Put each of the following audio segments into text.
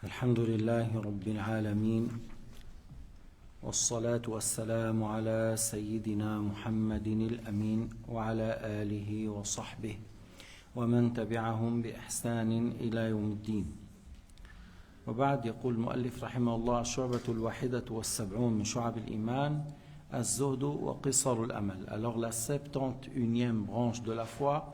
الحمد لله رب العالمين والصلاة والسلام على سيدنا محمد الأمين وعلى آله وصحبه ومن تبعهم بإحسان إلى يوم الدين. وبعد، يقول المؤلف رحمه الله: الشعبة الواحدة والسبعون من شعب الإيمان الزهد وقصر الأمل. Alors la 71e branche de la foi,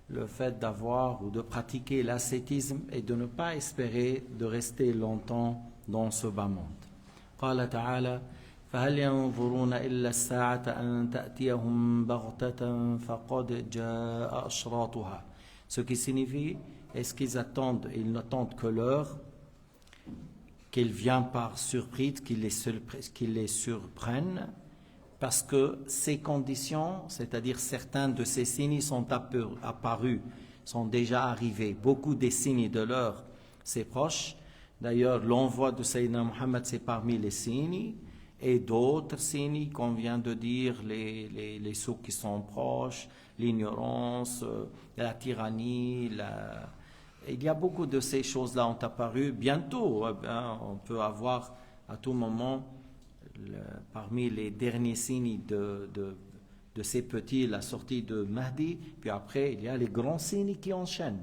le fait d'avoir ou de pratiquer l'ascétisme et de ne pas espérer de rester longtemps dans ce bas monde. قال تعالى: فهل ينظرون إلا الساعة أن تأتيهم بغتة فقد جاء أشراطها. Ce qui signifie, est-ce qu'ils attendent, ils n'attendent que l'heure, qu'il vient par surprise, qu'il les surprenne, parce que ces conditions, c'est-à-dire certains de ces signes sont apparus, sont déjà arrivés. Beaucoup des signes de l'heure, c'est proche. D'ailleurs, l'envoi de Sayyidina Muhammad, c'est parmi les signes, et d'autres signes qu'on vient de dire, les sauts qui sont proches, l'ignorance, la tyrannie, il y a beaucoup de ces choses-là ont apparu. Bientôt, on peut avoir à tout moment, parmi les derniers signes de ces petits, la sortie de Mahdi, puis après, il y a les grands signes qui enchaînent.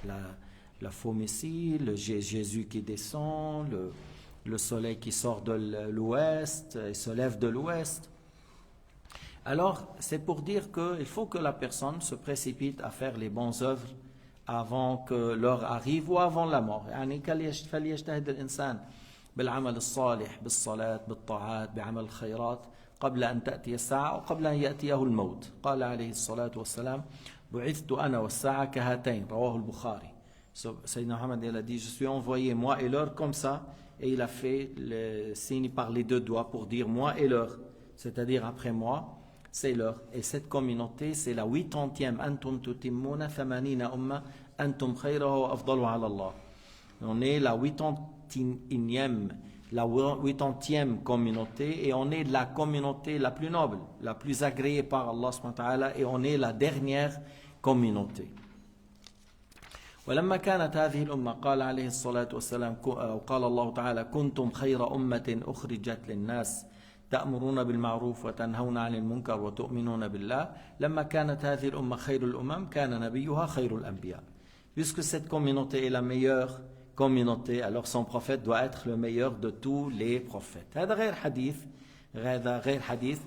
La faux Messie, le Jésus qui descend, le soleil qui sort de l'ouest et se lève de l'ouest. Alors, c'est pour dire qu'il faut que la personne se précipite à faire les bonnes œuvres avant que l'heure arrive ou avant la mort. يعني فليجتهد الإنسان بالعمل الصالح بالصلاة بالطاعات بعمل الخيرات قبل أن تأتي الساعة وقبل أن يأتيه الموت. قال عليه الصلاة والسلام: بعثت أنا والساعة كهاتين. رواه البخاري. Sayyidina Muhammad, il a dit: je suis envoyé moi et l'heure comme ça, et il a fait le signe par les deux doigts pour dire moi et l'heure, c'est-à-dire après moi c'est l'heure. Et cette communauté, c'est la 80e. Antum tutimmuna thamanina umma antum khayraha wa afdalu ala Allah. On est la 80e communauté, et on est la communauté la plus noble, la plus agréée par Allah subhanahu wa ta'ala, et on est la dernière communauté. ولما كانت هذه الأمة قال عليه الصلاة والسلام قال الله تعالى: كنتم خير أمة أخرجت للناس تأمرون بالمعروف وتنهون عن المنكر وتؤمنون بالله. لما كانت هذه الأمة خير الأمم كان نبيها خير الأنبياء. Puisque cette communauté est la meilleure communauté, alors son prophète doit être le meilleur de tous les prophètes. هذا غير حديث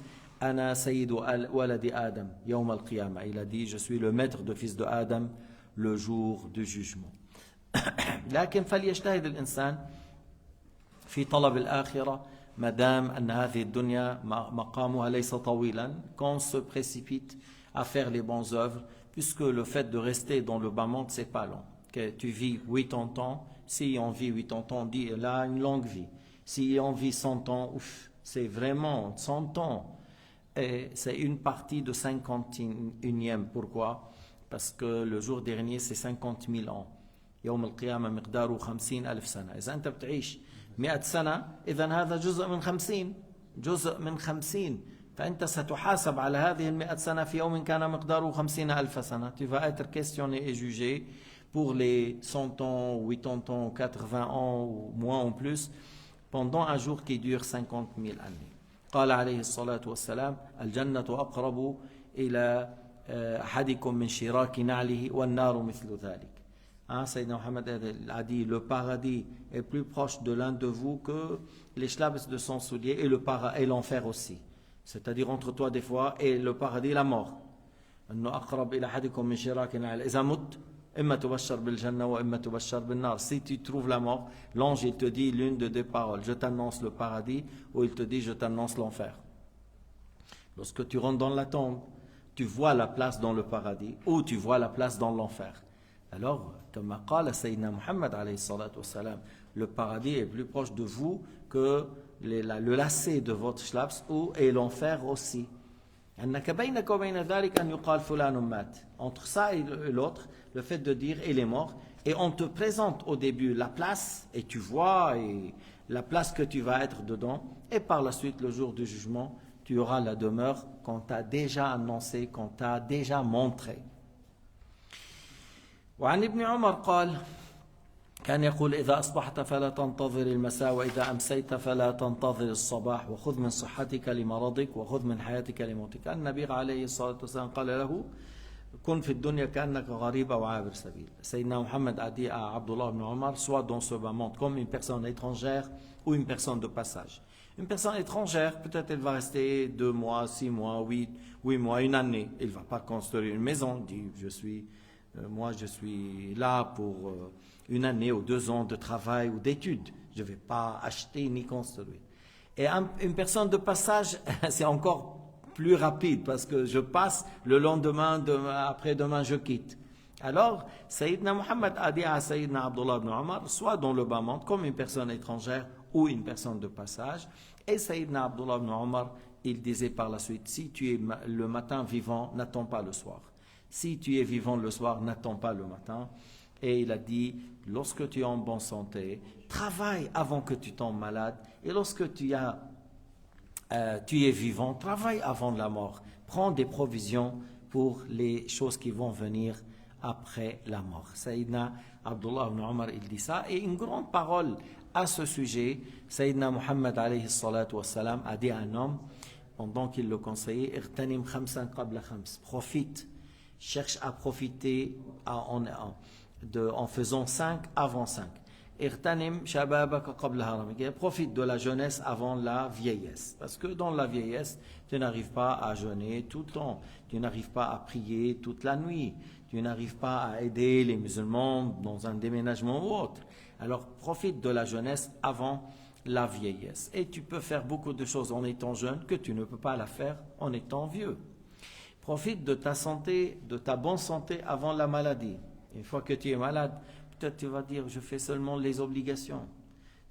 أنا سيد ولد آدم يوم القيامة. Il a dit: je suis le maître de fils de Adam le jour du jugement. لكن فليجتهد الإنسان في طلب الآخرة ما دام أن هذه الدنيا مقامها ليس طويلا. Qu'on se précipite à faire les bonnes œuvres, puisque le fait de rester dans le bas monde, c'est pas long. Que tu vis 80 ans, si on vit 80 ans, on dit là une longue vie. Si on vit 100 ans, ouf, c'est vraiment 100 ans. Et c'est une partie de 51e. Pourquoi? Parce que le jour dernier, c'est 50 000 ans. يوم القيامة مقداره 50,000 سنة. إذا أنت بتعيش 100 سنة، إذا هذا جزء من 50. جزء من 50. فأنت ستحاسب على هذه 100 سنة في يوم كان مقداره 50,000 سنة. Tu vas être questionné et jugé pour les 100 ans, 80 ans, 80 ans, ou moins ou plus, pendant un jour qui dure 50 000 années. قال عليه الصلاة والسلام: الجنة أقرب إلى أحدكم من شراك نعله والنار مثل ذلك. Sayyidina Muhammad a dit: le paradis est plus proche de l'un de vous que les schlaps de son soulier, et l'enfer aussi. C'est-à-dire entre toi des fois et le paradis, la mort. أنه أقرب إلى أحدكم من شراك نعله إذا مت إما تبشر بالجنة وإما تبشر بالنار. Si tu trouves la mort, l'ange il te dit l'une de deux paroles: je t'annonce le paradis, ou il te dit je t'annonce l'enfer. Lorsque tu rentres dans la tombe, tu vois la place dans le paradis ou tu vois la place dans l'enfer. Alors, comme قال Sayyidina Muhammad alayhi salatu wassalam, le paradis est plus proche de vous que le lacet de votre schlaps, et l'enfer aussi. أنك بينك وبين ذلك أن يقال فلان مات. Entre ça et l'autre, le fait de dire il est mort, et on te présente au début la place, et tu vois la place que tu vas être dedans, et par la suite, le jour du jugement, tu auras la demeure qu'on t'a déjà annoncée, qu'on t'a déjà montrée. وعن ابن عمر قال: كان يقول إذا أصبحت فلا تنتظر المساء وإذا أمسيت فلا تنتظر الصباح وخذ من صحتك لمرضك وخذ من حياتك لموتك. النبي عليه الصلاة والسلام قال له كن في الدنيا كأنك غريب أو عابر سبيل. Sayyidina Muhammad a dit à Abdullah ibn Omar, sois dans ce bas monde comme une personne étrangère ou une personne de passage. Une personne étrangère, peut-être elle va rester 2 mois, 6 mois, 8 mois, une année. Elle ne va pas construire une maison. Il dit, moi je suis là pour une année ou 2 ans de travail ou d'études. Je ne vais pas acheter ni construire. Et une personne de passage, c'est encore plus rapide parce que je passe le lendemain, après-demain je quitte. Alors, Sayyidina Muhammad a dit à Sayyidina Abdullah ibn Omar, soit dans le bas monde comme une personne étrangère ou une personne de passage. Et Sayyidina Abdullah ibn Omar, il disait par la suite, si tu es le matin vivant, n'attends pas le soir. Si tu es vivant le soir, n'attends pas le matin. Et il a dit, lorsque tu es en bonne santé, travaille avant que tu tombes malade. Et lorsque tu es vivant, travaille avant la mort. Prends des provisions pour les choses qui vont venir après la mort. Sayyidina Abdullah ibn Omar, il dit ça. Et une grande parole à ce sujet, Sayyidina Muhammad alayhi salatu wassalam a dit à un homme, pendant qu'il le conseillait, Irtanim khamsan qabla khams. Profite, cherche à profiter en faisant 5 avant 5. Irtanim shababaka qabla haram. Profite de la jeunesse avant la vieillesse. Parce que dans la vieillesse, tu n'arrives pas à jeûner tout le temps. Tu n'arrives pas à prier toute la nuit. Tu n'arrives pas à aider les musulmans dans un déménagement ou autre. Alors profite de la jeunesse avant la vieillesse. Et tu peux faire beaucoup de choses en étant jeune que tu ne peux pas la faire en étant vieux. Profite de ta santé, de ta bonne santé avant la maladie. Une fois que tu es malade, peut-être tu vas dire, je fais seulement les obligations.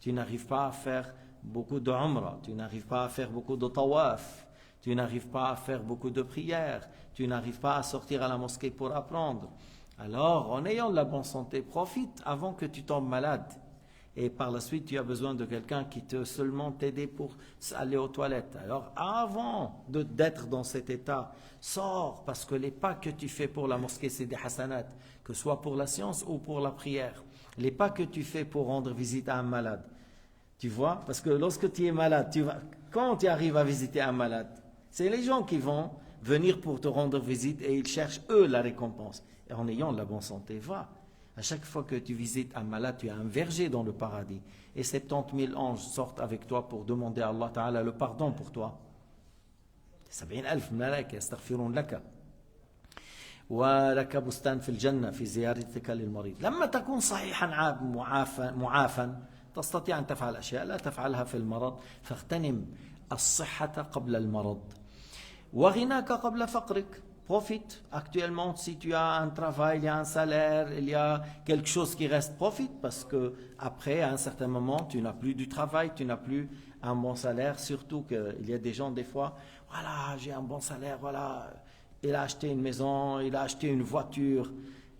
Tu n'arrives pas à faire beaucoup de umrah, tu n'arrives pas à faire beaucoup de tawaf, tu n'arrives pas à faire beaucoup de prières, tu n'arrives pas à sortir à la mosquée pour apprendre. Alors, en ayant la bonne santé, profite avant que tu tombes malade. Et par la suite, tu as besoin de quelqu'un qui te seulement t'aider pour aller aux toilettes. Alors, avant d'être dans cet état, sors, parce que les pas que tu fais pour la mosquée, c'est des hasanat, que ce soit pour la science ou pour la prière. Les pas que tu fais pour rendre visite à un malade. Tu vois? Parce que lorsque tu es malade, quand tu arrives à visiter un malade, c'est les gens qui vont venir pour te rendre visite et ils cherchent, eux, la récompense. Et en ayant la bonne santé, va. À chaque fois que tu visites un malade, tu as un verger dans le paradis. Et 70 000 anges sortent avec toi pour demander à Allah Ta'ala le pardon pour toi. 70,000 ملائكة يستغفرون لك. ولك بستان في الجنة في زيارتك للمريض. لما تكون صحيحا معافا تستطيع أن تفعل أشياء لا تفعلها في المرض. فاغتنم الصحة قبل المرض. وغناك قبل فقرك. Profite. Actuellement, si tu as un travail, il y a un salaire, il y a quelque chose qui reste, profite parce que après, à un certain moment, tu n'as plus du travail, tu n'as plus un bon salaire. Surtout qu'il y a des gens, des fois, voilà, j'ai un bon salaire, voilà, il a acheté une maison, il a acheté une voiture,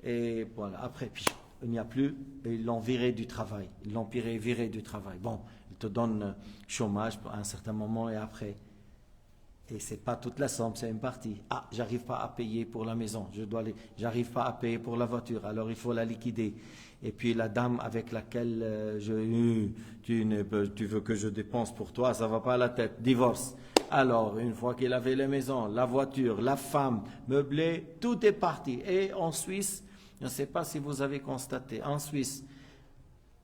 et voilà, après, puis, il n'y a plus, et ils l'ont viré du travail, ils l'ont viré du travail. Bon, ils te donnent chômage à un certain moment et après. Et ce n'est pas toute la somme, c'est une partie. Ah, j'arrive pas à payer pour la maison, j'arrive pas à payer pour la voiture, alors il faut la liquider. Et puis la dame avec laquelle tu veux que je dépense pour toi, ça va pas à la tête, divorce. Alors, une fois qu'il avait la maison, la voiture, la femme, meublé, tout est parti. Et en Suisse, je ne sais pas si vous avez constaté, en Suisse,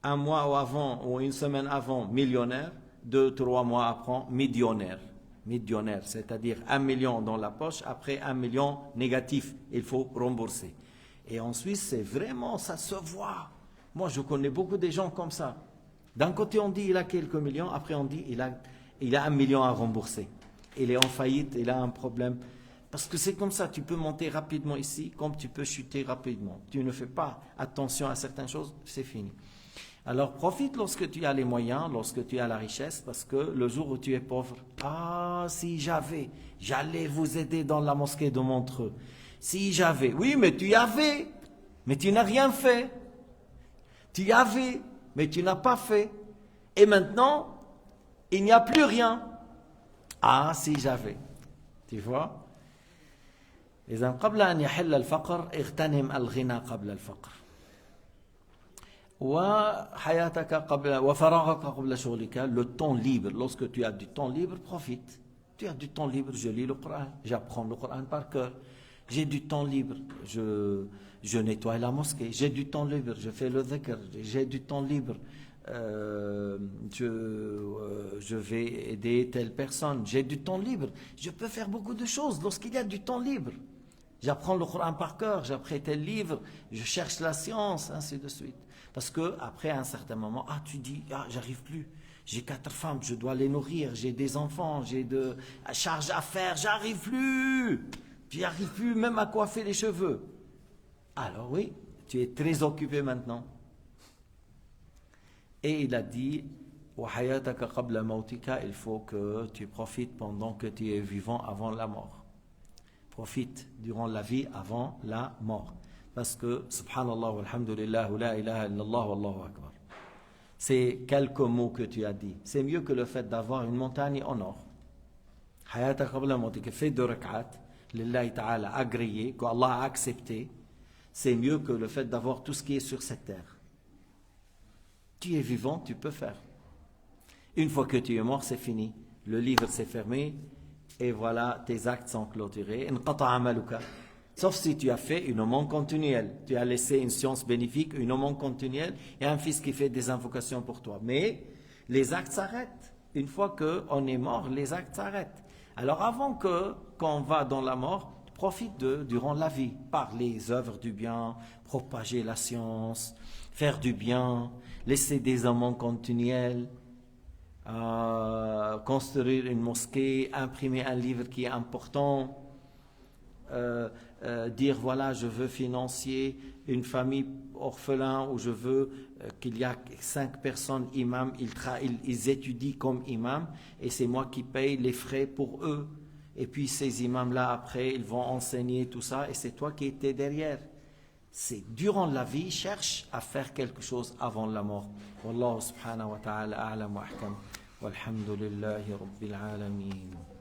un mois avant ou une semaine avant, millionnaire, 2-3 mois après, millionnaire, c'est-à-dire 1 million dans la poche, après 1 million négatif, il faut rembourser. Et en Suisse, c'est vraiment, ça se voit. Moi, je connais beaucoup de gens comme ça. D'un côté, on dit il a quelques millions, après on dit il a 1 million à rembourser. Il est en faillite, il a un problème. Parce que c'est comme ça, tu peux monter rapidement ici, comme tu peux chuter rapidement. Tu ne fais pas attention à certaines choses, c'est fini. Alors profite lorsque tu as les moyens, lorsque tu as la richesse, parce que le jour où tu es pauvre, si j'allais vous aider dans la mosquée de Montreux. Si j'avais, oui, mais tu y avais, mais tu n'as rien fait. Tu y avais, mais tu n'as pas fait. Et maintenant, il n'y a plus rien. Si j'avais. Tu vois? إذا قبل أن يحل الفقر اغتنم الغنى قبل الفقر. Le temps libre, lorsque tu as du temps libre, profite. Tu as du temps libre, je lis le Coran, j'apprends le Coran par cœur. J'ai du temps libre, je nettoie la mosquée. J'ai du temps libre, je fais le dhikr. J'ai du temps libre, je vais aider telle personne. J'ai du temps libre. Je peux faire beaucoup de choses lorsqu'il y a du temps libre. J'apprends le Coran par cœur, j'apprends tel livre, je cherche la science, ainsi de suite. Parce que après à un certain moment, tu dis, j'arrive plus. J'ai 4 femmes, je dois les nourrir, j'ai des enfants, j'ai de charges à faire, j'arrive plus. J'y arrive plus même à coiffer les cheveux. Alors oui, tu es très occupé maintenant. Et il a dit, il faut que tu profites pendant que tu es vivant avant la mort. Profite durant la vie avant la mort. Parce que, subhanallah, walhamdulillah, la ilaha illallah, wallahu akbar. C'est quelques mots que tu as dit. C'est mieux que le fait d'avoir une montagne en or. Hayata qabla mautika, fais 2 rak'at, lillahi ta'ala, agréé, qu'Allah a accepté. C'est mieux que le fait d'avoir tout ce qui est sur cette terre. Tu es vivant, tu peux faire. Une fois que tu es mort, c'est fini. Le livre s'est fermé et voilà, tes actes sont clôturés. Sauf si tu as fait une aumône continuelle. Tu as laissé une science bénéfique, une aumône continuelle et un fils qui fait des invocations pour toi. Mais les actes s'arrêtent. Une fois qu'on est mort, les actes s'arrêtent. Alors avant qu'on va dans la mort, profite durant la vie, par les œuvres du bien, propager la science, faire du bien, laisser des aumônes continuelles, construire une mosquée, imprimer un livre qui est important, dire voilà, je veux financer une famille orphelin ou je veux qu'il y a 5 personnes imams, ils étudient comme imams et c'est moi qui paye les frais pour eux. Et puis ces imams-là, après, ils vont enseigner tout ça et c'est toi qui étais derrière. C'est durant la vie, cherche à faire quelque chose avant la mort. Wallahu subhanahu wa ta'ala a'lam wa ahkam. Walhamdulillahi rabbil alamin.